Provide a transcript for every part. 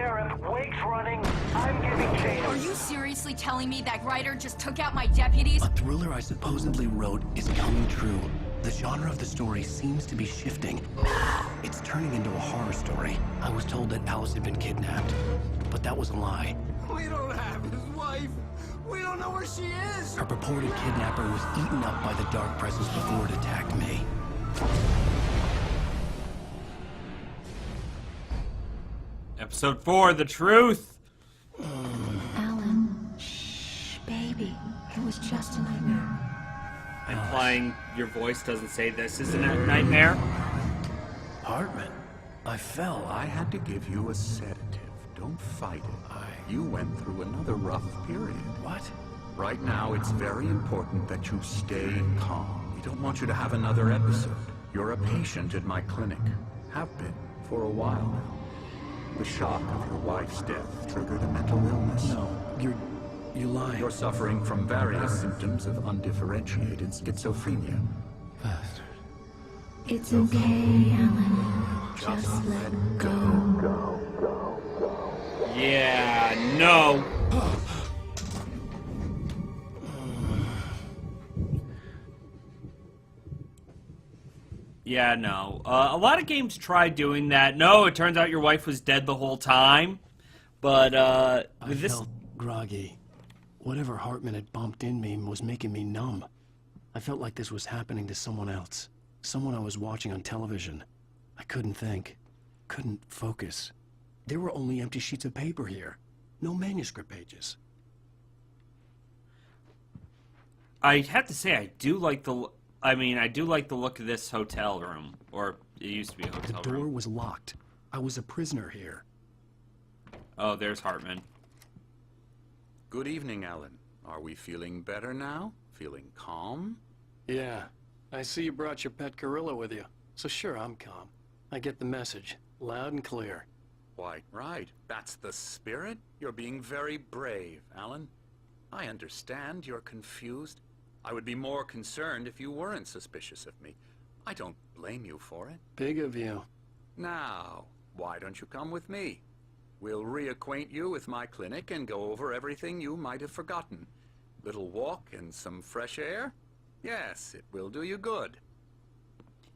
sheriff, Wake's running, I'm giving chase. Are you seriously telling me that writer just took out my deputies? A thriller I supposedly wrote is coming true. The genre of the story seems to be shifting. It's turning into a horror story. I was told that Alice had been kidnapped, but that was a lie. We don't have his wife. We don't know where she is. Her purported kidnapper was eaten up by the dark presence before it attacked me. Episode 4, The Truth. Alan, shh, baby. It was just a nightmare. Implying your voice doesn't say this is a nightmare. Hartman, I fell. I had to give you a sedative. Don't fight it. You went through another rough period. What? Right now, it's very important that you stay calm. We don't want you to have another episode. You're a patient at my clinic. Have been for a while now. The shock of your wife's death triggered a mental illness. No, you're lying. You're suffering from various symptoms of undifferentiated schizophrenia. Bastard. It's okay, Alan. Just let go. Yeah, no. Yeah, no. A lot of games try doing that. No, it turns out your wife was dead the whole time. But, with this... I felt groggy. Whatever Hartman had bumped in me was making me numb. I felt like this was happening to someone else. Someone I was watching on television. I couldn't think. Couldn't focus. There were only empty sheets of paper here. No manuscript pages. I have to say, I do like the look of this hotel room. Or, it used to be a hotel The door room. was locked. I was a prisoner here. Oh, there's Hartman. Good evening, Alan. Are we feeling better now? Feeling calm? Yeah. I see you brought your pet gorilla with you. So sure, I'm calm. I get the message. Loud and clear. Why, right. That's the spirit. You're being very brave, Alan. I understand you're confused. I would be more concerned if you weren't suspicious of me. I don't blame you for it. Big of you. Now, why don't you come with me? We'll reacquaint you with my clinic and go over everything you might have forgotten. Little walk and some fresh air? Yes, it will do you good.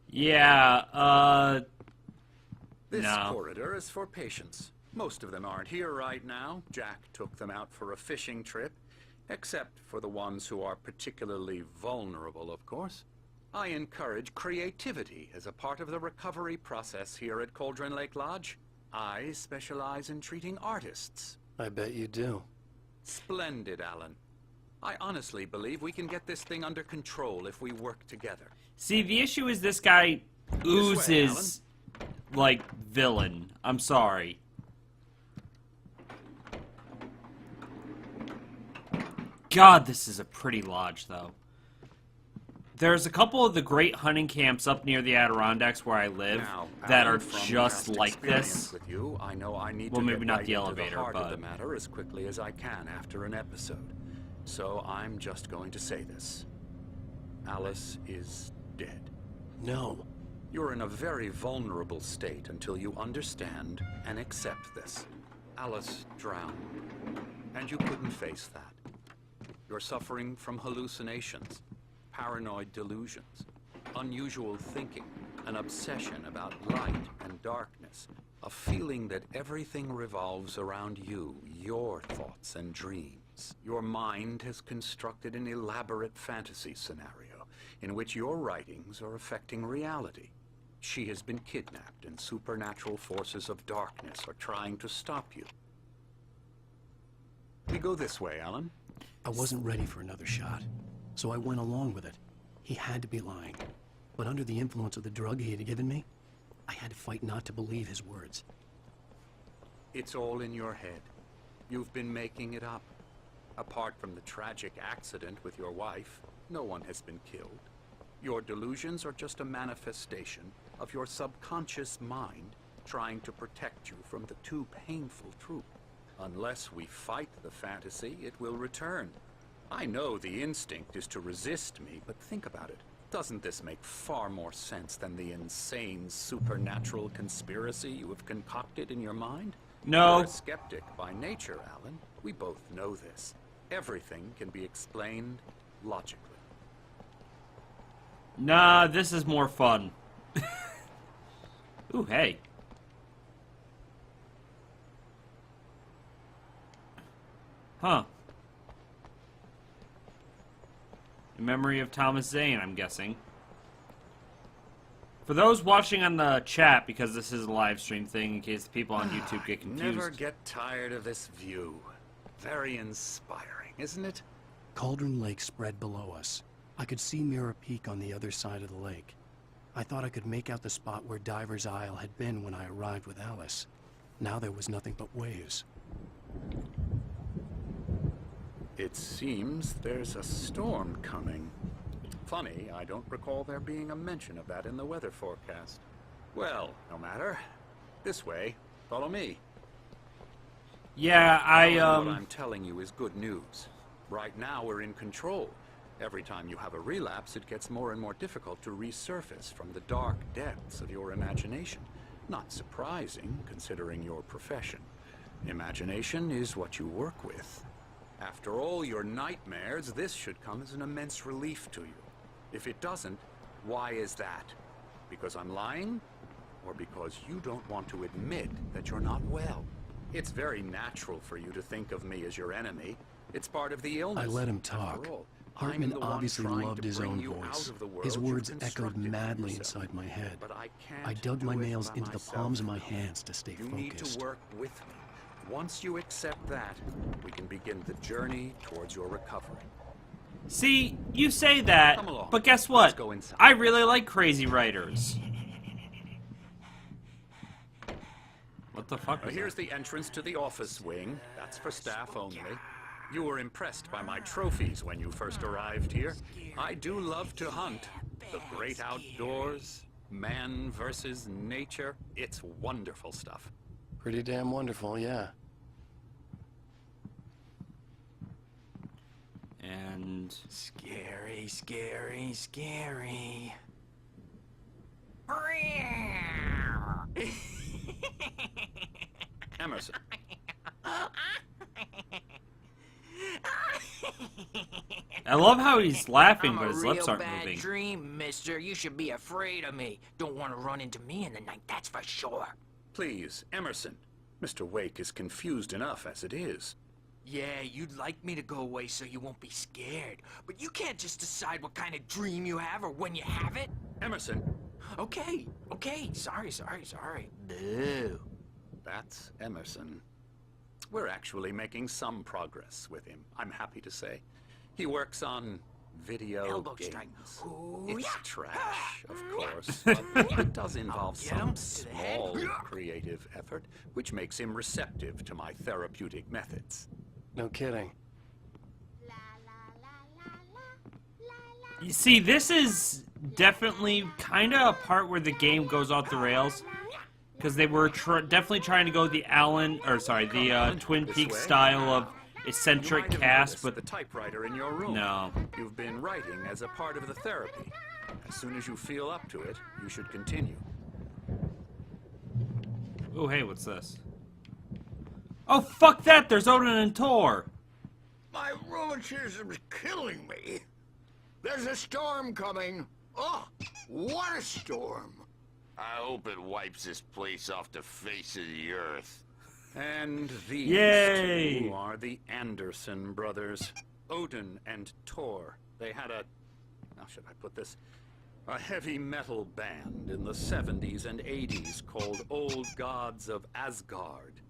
Yeah, This no. corridor is for patients. Most of them aren't here right now. Jack took them out for a fishing trip, except for the ones who are particularly vulnerable, of course. I encourage creativity as a part of the recovery process here at Cauldron Lake Lodge. I specialize in treating artists. I bet you do. Splendid, Alan. I honestly believe we can get this thing under control if we work together. See, the issue is this guy oozes, like, villain. I'm sorry. God, this is a pretty lodge, though. There's a couple of the great hunting camps up near the Adirondacks where I live Now, that Alan, are from just past like experience this. With you, I know I need Well, to maybe get not right the into elevator, the heart but- of the matter as quickly as I can after an episode. So I'm just going to say this. Alice is dead. No. You're in a very vulnerable state until you understand and accept this. Alice drowned, and you couldn't face that. You're suffering from hallucinations, paranoid delusions, unusual thinking, an obsession about light and darkness, a feeling that everything revolves around you, your thoughts and dreams. Your mind has constructed an elaborate fantasy scenario in which your writings are affecting reality. She has been kidnapped, and supernatural forces of darkness are trying to stop you. We go this way, Alan. I wasn't ready for another shot, so I went along with it. He had to be lying. But under the influence of the drug he had given me, I had to fight not to believe his words. It's all in your head. You've been making it up. Apart from the tragic accident with your wife, no one has been killed. Your delusions are just a manifestation of your subconscious mind trying to protect you from the too painful truth. Unless we fight the fantasy, it will return. I know the instinct is to resist me, but think about it. Doesn't this make far more sense than the insane supernatural conspiracy you have concocted in your mind? No. You're a skeptic by nature, Alan. We both know this. Everything can be explained logically. Nah, this is more fun. Ooh, hey. Huh. In memory of Thomas Zane, I'm guessing. For those watching on the chat, because this is a live stream thing, in case the people on YouTube get confused. Never get tired of this view. Very inspiring, isn't it? Cauldron Lake spread below us. I could see Mirror Peak on the other side of the lake. I thought I could make out the spot where Diver's Isle had been when I arrived with Alice. Now there was nothing but waves. It seems there's a storm coming. Funny, I don't recall there being a mention of that in the weather forecast. Well, no matter. This way. Follow me. Yeah, What I'm telling you is good news. Right now we're in control. Every time you have a relapse, it gets more and more difficult to resurface from the dark depths of your imagination. Not surprising, considering your profession. Imagination is what you work with. After all your nightmares, this should come as an immense relief to you. If it doesn't, why is that? Because I'm lying? Or because you don't want to admit that you're not well? It's very natural for you to think of me as your enemy. It's part of the illness. I let him talk. Hartman obviously loved his own voice. His words echoed madly inside my head. I dug my nails into the palms of my hands to stay focused. You need to work with me. Once you accept that, we can begin the journey towards your recovery. See, you say that, Come along. but guess Let's what? go inside. I really like crazy writers. What the fuck was Here's that? the entrance to the office wing. That's for staff only. You were impressed by my trophies when you first arrived here. I do love to hunt. The great outdoors, man versus nature. It's wonderful stuff. Pretty damn wonderful, yeah. And... Scary, scary, scary. Emerson. I love how he's laughing, I'm but a his lips real aren't bad moving. dream, mister. You should be afraid of me. Don't want to run into me in the night, that's for sure. Please, Emerson. Mr. Wake is confused enough as it is. Yeah, you'd like me to go away so you won't be scared. But you can't just decide what kind of dream you have or when you have it. Emerson. Okay, sorry. Boo. That's Emerson. We're actually making some progress with him, I'm happy to say. He works on video Elbow games. strike. Ooh, It's yeah. trash, of course, but it does involve Get him some to the head. small creative effort, which makes him receptive to my therapeutic methods. No kidding. You see, this is definitely kind of a part where the game goes off the rails. Because they were definitely trying to go the Twin Peaks style of eccentric You might have cast, noticed but the typewriter in your room. no. You've been writing as a part of the therapy. As soon as you feel up to it, you should continue. Oh, hey, what's this? Oh, fuck that! There's Odin and Tor! My rheumatism's killing me. There's a storm coming. Oh, what a storm. I hope it wipes this place off the face of the earth. And these Yay! two are the Anderson brothers, Odin and Tor. They had how should I put this? A heavy metal band in the 70s and 80s called Old Gods of Asgard.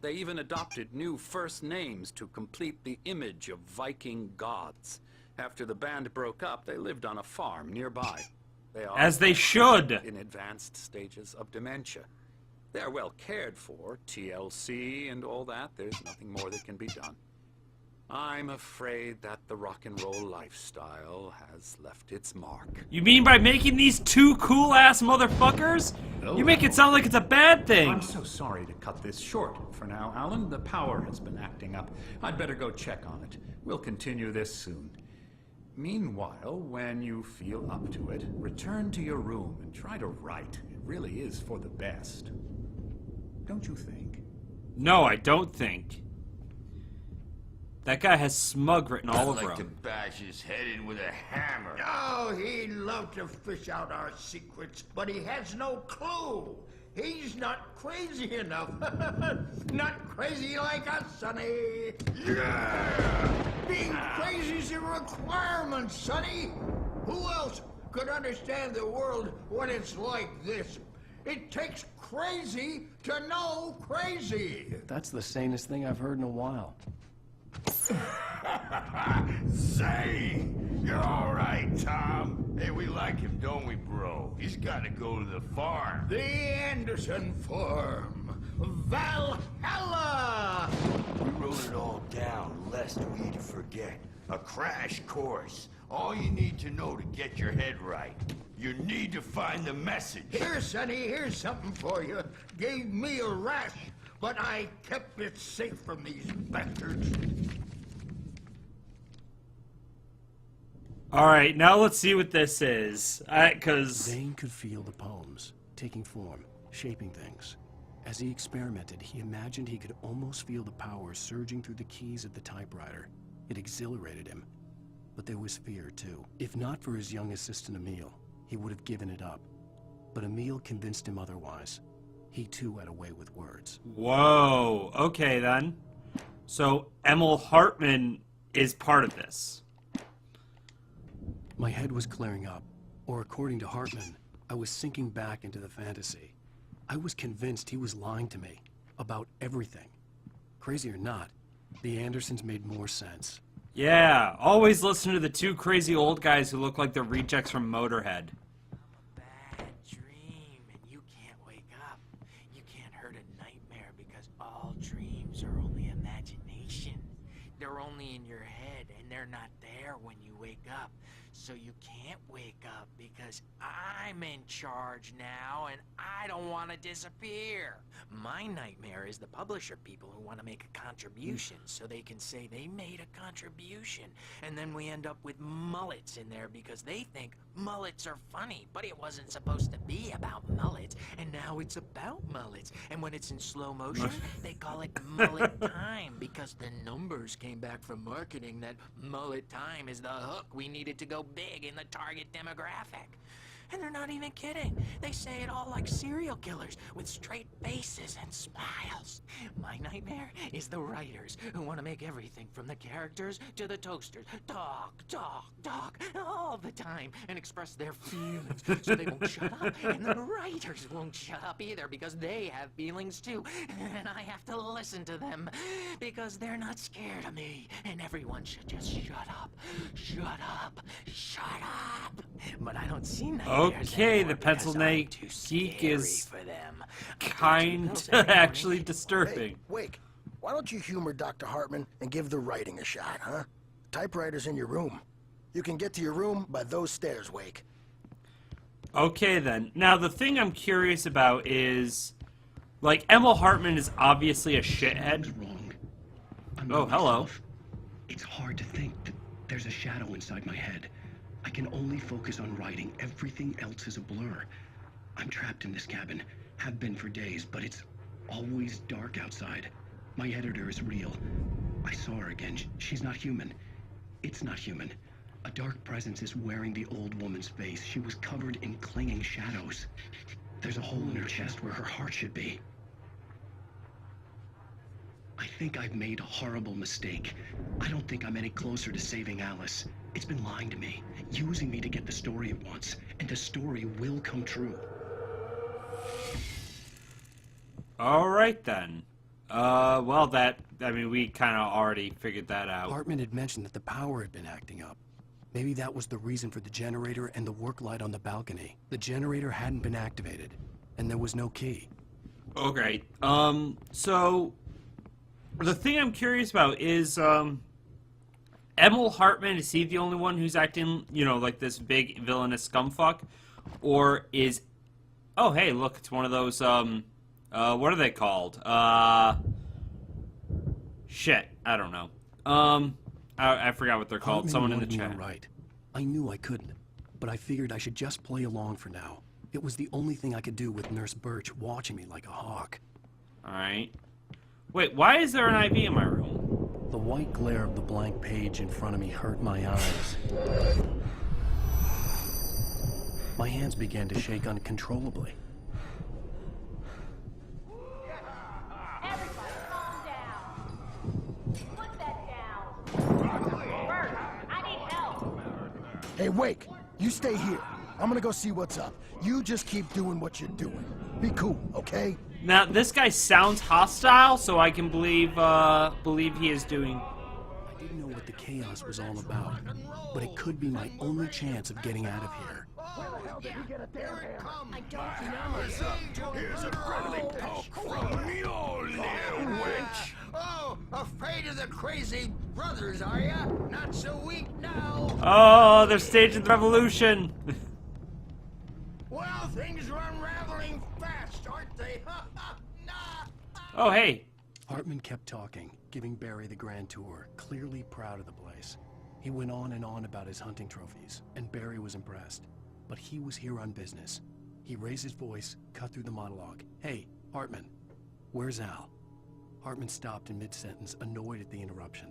They even adopted new first names to complete the image of Viking gods. After the band broke up, they lived on a farm nearby. They are As they should! in advanced stages of dementia. They're well cared for, TLC and all that. There's nothing more that can be done. I'm afraid that the rock and roll lifestyle has left its mark. You mean by making these two cool-ass motherfuckers? You make it sound like it's a bad thing! I'm so sorry to cut this short for now, Alan. The power has been acting up. I'd better go check on it. We'll continue this soon. Meanwhile, when you feel up to it, return to your room and try to write. It really is for the best. Don't you think? No, I don't think. That guy has smug written all over I'd like to him. bash his head in with a hammer. Oh, he'd love to fish out our secrets, but he has no clue. He's not crazy enough. Not crazy like us, Sonny. Yeah! Being crazy's a requirement, Sonny. Who else could understand the world when it's like this? It takes crazy to know crazy. That's the sanest thing I've heard in a while. Say, you're all right, Tom. Hey, we like him, don't we, bro? He's got to go to the farm. The Anderson Farm. Valhalla! We wrote it all down, lest we forget. A crash course. All you need to know to get your head right. You need to find the message. Here, Sonny, here's something for you. Gave me a rash, but I kept it safe from these bastards. Alright, now let's see what this is. Cause... Zane could feel the poems, taking form, shaping things. As he experimented, he imagined he could almost feel the power surging through the keys of the typewriter. It exhilarated him. But there was fear, too. If not for his young assistant, Emil, he would have given it up. But Emil convinced him otherwise. He, too, had a way with words. Whoa, okay then. So, Emil Hartman is part of this. My head was clearing up, or according to Hartman, I was sinking back into the fantasy. I was convinced he was lying to me about everything. Crazy or not, the Andersons made more sense. Yeah, always listen to the two crazy old guys who look like they're rejects from Motorhead. Bad dream, and you can't wake up. You can't hurt a nightmare because all dreams are only imagination. They're only in your head, and they're not there when you wake up. So you can't wake up because I'm in charge now, and I don't want to disappear. My nightmare is the publisher people who want to make a contribution so they can say they made a contribution. And then we end up with mullets in there because they think mullets are funny, but it wasn't supposed to be about mullets, and now it's about mullets. And when it's in slow motion, they call it mullet time because the numbers came back from marketing that mullet time is the hook we needed to go big in the target demographic. And they're not even kidding. They say it all like serial killers with straight faces and smiles. My nightmare is the writers who want to make everything from the characters to the toasters talk, all the time and express their feelings so they won't shut up. And the writers won't shut up either because they have feelings too. And I have to listen to them because they're not scared of me. And everyone should just shut up. Shut up. Shut up. But I don't see nightmares. Okay, the pencil neck geek is kind of actually disturbing. Hey, Wake, why don't you humor Dr. Hartman and give the writing a shot, huh? Typewriter's in your room. You can get to your room by those stairs, Wake. Okay then. Now the thing I'm curious about is, like, Emil Hartman is obviously a shithead. Wrong. Oh, hello. It's hard to think that there's a shadow inside my head. I can only focus on writing. Everything else is a blur. I'm trapped in this cabin. Have been for days, but it's always dark outside. My editor is real. I saw her again. She's not human. It's not human. A dark presence is wearing the old woman's face. She was covered in clinging shadows. There's a hole in her chest where her heart should be. I think I've made a horrible mistake. I don't think I'm any closer to saving Alice. It's been lying to me, using me to get the story it wants, and the story will come true. Alright then. Well I mean, we kind of already figured that out. Hartman had mentioned that the power had been acting up. Maybe that was the reason for the generator and the work light on the balcony. The generator hadn't been activated, and there was no key. Okay, so the thing I'm curious about is, Emil Hartman, is he the only one who's acting, you know, like this big villainous scumfuck? Or is... Oh, hey, look, it's one of those, what are they called? Shit, I don't know. I forgot what they're called. Hartman Someone in the wanted me to chat. write. I knew I couldn't, but I figured I should just play along for now. It was the only thing I could do with Nurse Birch watching me like a hawk. Alright. Wait, why is there an IV in my room? The white glare of the blank page in front of me hurt my eyes. My hands began to shake uncontrollably. Everybody calm down. Put that down. Bert, I need help. Hey, Wake, you stay here. I'm gonna go see what's up. You just keep doing what you're doing. Be cool, okay? Now, this guy sounds hostile, so I can believe he is doing... I didn't know what the chaos was all about, but it could be my only chance of getting out of here. I don't know. Here's a friendly poke from Mjolnir, witch. Oh, afraid of the crazy brothers, are ya? Not so weak now. Oh, they're staging the revolution! Well, things are unraveling fast, aren't they? Oh, hey. Hartman kept talking, giving Barry the grand tour, clearly proud of the place. He went on and on about his hunting trophies, and Barry was impressed. But he was here on business. He raised his voice, cut through the monologue. Hey, Hartman, where's Al? Hartman stopped in mid-sentence, annoyed at the interruption.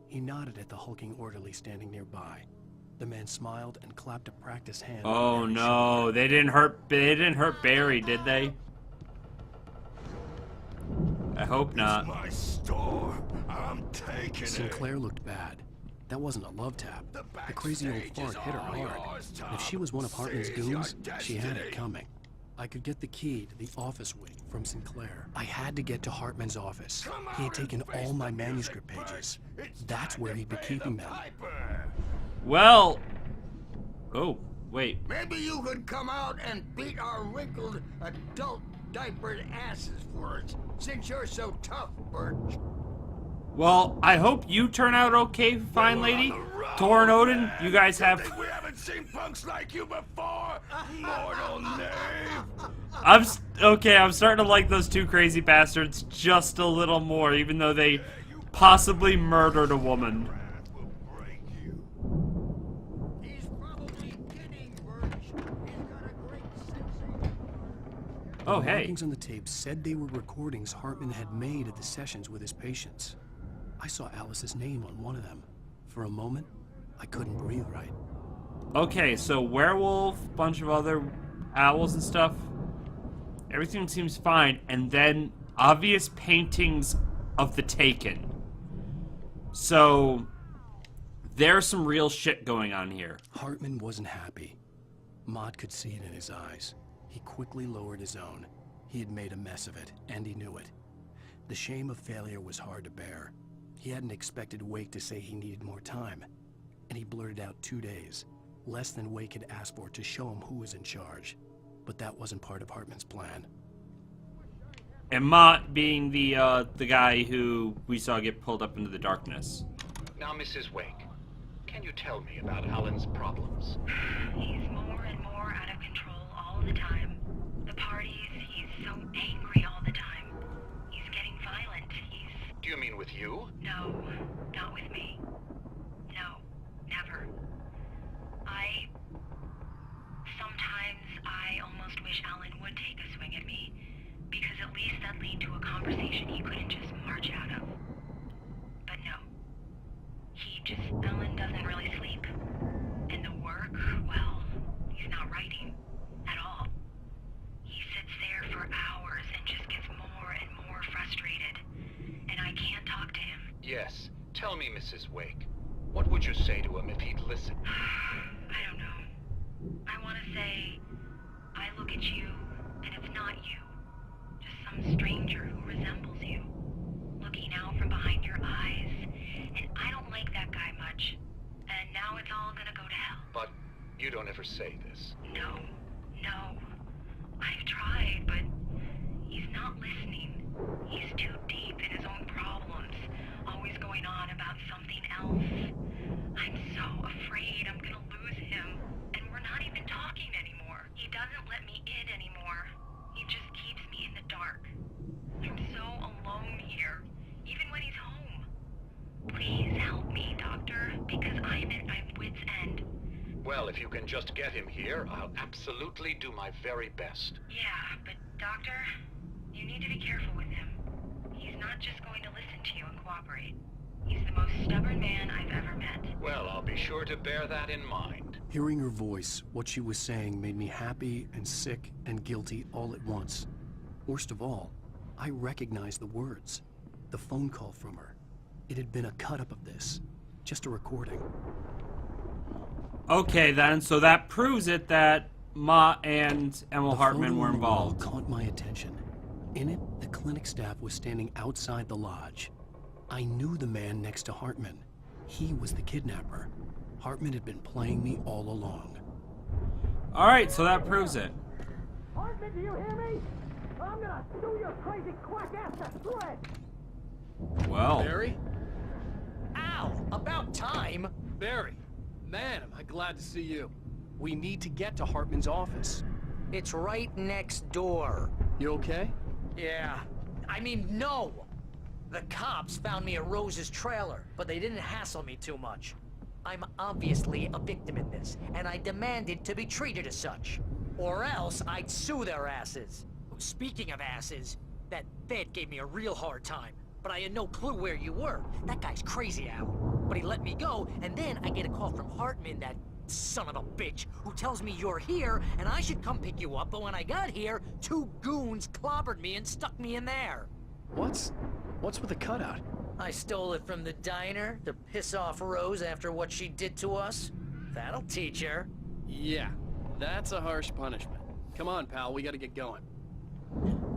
He nodded at the hulking orderly standing nearby. The man smiled and clapped a practice hand. Oh no, they didn't hurt Barry, did they? I hope not. My store. I'm taking Sinclair looked bad. That wasn't a love tap. The crazy old fart hit her hard. If she was one of Hartman's goons, she had it coming. I could get the key to the office wing from Sinclair. I had to get to Hartman's office. He had taken all my manuscript pages. That's where he'd be keeping them. Well... Oh, wait. Maybe you could come out and beat our wrinkled adult diapered asses for us, since you're so tough, Birch. Well, I hope you turn out okay, fine lady. Tor and Odin, you guys have... We haven't seen punks like you before, mortal knave. I'm starting to like those two crazy bastards just a little more, even though they possibly murdered a woman. He's probably kidding, Birch. He's got a great sense of... Oh, The hey. markings on the tape said they were recordings Hartman had made at the sessions with his patients. I saw Alice's name on one of them. For a moment, I couldn't breathe right. Okay, so werewolf, bunch of other owls and stuff. Everything seems fine, and then obvious paintings of the Taken. So there's some real shit going on here. Hartman wasn't happy. Mott could see it in his eyes. He quickly lowered his own. He had made a mess of it, and he knew it. The shame of failure was hard to bear. He hadn't expected Wake to say he needed more time, and he blurted out 2 days, less than Wake had asked for to show him who was in charge. But that wasn't part of Hartman's plan. And Mott being the guy who we saw get pulled up into the darkness. Now, Mrs. Wake, can you tell me about Alan's problems? He's more and more out of control all the time. The parties, he's so angry all the time. He's getting violent. Do you mean with you? No, not with me. No, never. Sometimes I almost wish Alan would take a swing at me, because at least that'd lead to a conversation he couldn't just march out of. But no. Alan doesn't really sleep. And the work, well, he's not writing at all. He sits there for hours and just gets more and more frustrated. And I can't talk to him. Yes. Tell me, Mrs. Wake. What would you say to him if he'd listen? I don't know. I want to say, I look at you, and it's not you. Just some stranger who resembles you. Looking out from behind your eyes. And I don't like that guy much. And now it's all gonna go to hell. But you don't ever say this. No. I've tried, but he's not listening. He's too deep in his own problems. Always going on about something else. I'm so afraid I'm gonna lose him. And we're not even talking anymore. He doesn't let me in anymore. He just keeps me in the dark. I'm so alone here, even when he's home. Please help me, Doctor, because I'm at my wit's end. Well, if you can just get him here, I'll absolutely do my very best. Yeah, but Doctor, you need to be careful with him. He's not just going to listen to you and cooperate. He's the most stubborn man I've ever met. Well, I'll be sure to bear that in mind. Hearing her voice, what she was saying made me happy and sick and guilty all at once. Worst of all, I recognized the words. The phone call from her. It had been a cut-up of this. Just a recording. Okay, then, so that proves it that Ma and Emil The Hartman photo were on the wall involved. caught my attention. In it, the clinic staff was standing outside the lodge. I knew the man next to Hartman. He was the kidnapper. Hartman had been playing me all along. Alright, so that proves it. Hartman, do you hear me? I'm gonna chew your crazy quack ass to shreds! Well, Barry? Ow! About time! Barry! Man, am I glad to see you. We need to get to Hartman's office. It's right next door. You okay? Yeah. I mean, no! The cops found me at Rose's trailer, but they didn't hassle me too much. I'm obviously a victim in this, and I demanded to be treated as such. Or else I'd sue their asses. Speaking of asses, that Fed gave me a real hard time, but I had no clue where you were. That guy's crazy, Al. But he let me go, and then I get a call from Hartman, that son of a bitch, who tells me you're here, and I should come pick you up, but when I got here, 2 goons clobbered me and stuck me in there. What's with the cutout? I stole it from the diner to piss off Rose after what she did to us. That'll teach her. Yeah, that's a harsh punishment. Come on, pal, we gotta get going.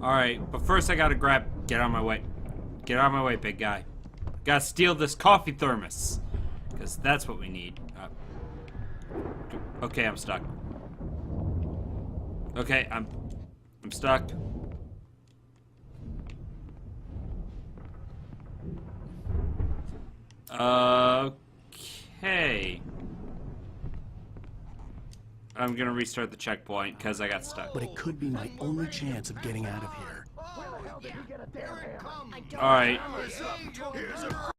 alright, but first I gotta get out of my way. Get out of my way, big guy. Gotta steal this coffee thermos. Because that's what we need. Okay, I'm stuck. Okay, I'm stuck. Okay. I'm gonna restart the checkpoint because I got stuck. But it could be my only chance of getting out of here. Alright. Here's a